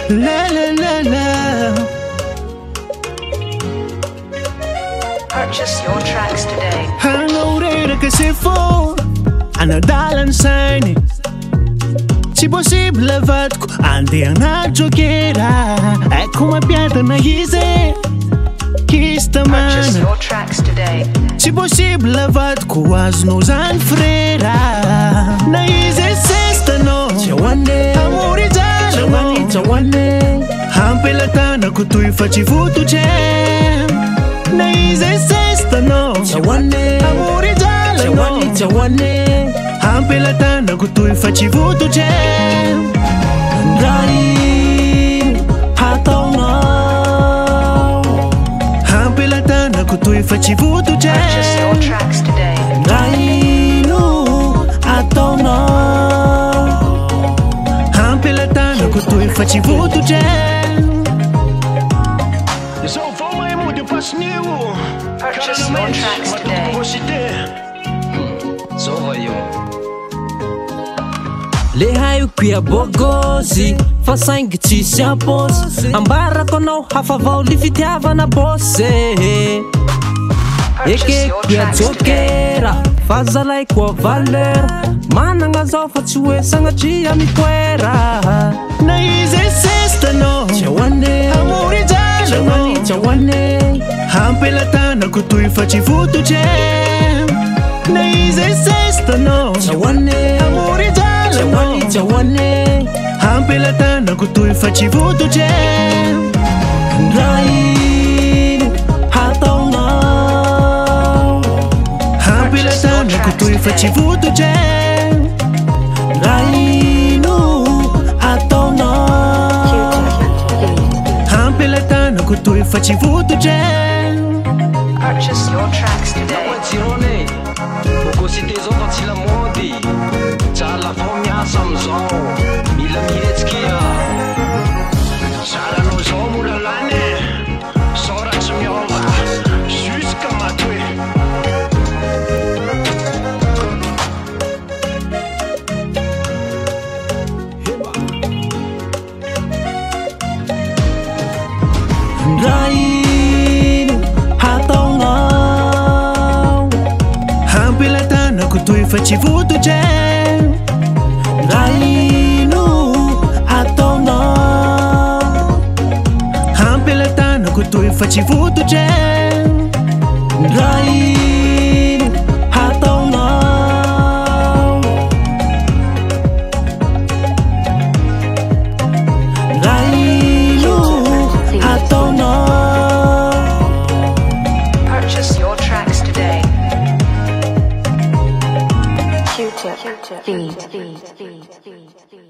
La la la la. Purchase your tracks today. Hangourera kasi phone anadalan saini. Tsy possible vatiko andeha najogeera. Ecco mapiata na izy Purchase kistamana. your tracks today. Tsy possible vatiko azonao zany frera. Na izy sestanao amory jalo hampelantanako toy fa tsy vototre. Na izy sestanao amory jalo hampelantanako toy fa tsy vototre. Hampelantanako toy fa tsy vototre. Purchase your tracks today. Hampelantanako toy fa tsy vototre. Purchase your tracks today. Le haiko ia bogozy fa saingy tsisy aposy. Ambarako anao hafavao li fitiavana bose. Ekeko ia jokera fa zalaiko a valeur. Managna zao fa tsy hoe sagnatria mitoera. Na izy sestanao amory jalo hampelantanako toy fa tsy vototre. Na izy sestanao amory jalo hampelantanako toy fa tsy vototre. Hampelantanako toy fa tsy vototre. Hampelantanako toy fa tsy vototre. Purchase your tracks today. Bogosité zao fa tsy lamody. Tsara vao miasa amizao. Mila mihetsikia. Saranao zao mora lany. Sora tsy miova. Jusqu'à matoe. Hampelantanako toy fa tsy vototre. Hampelantanako toy fa tsy vototre. Purchase your tracks today. Q-tip.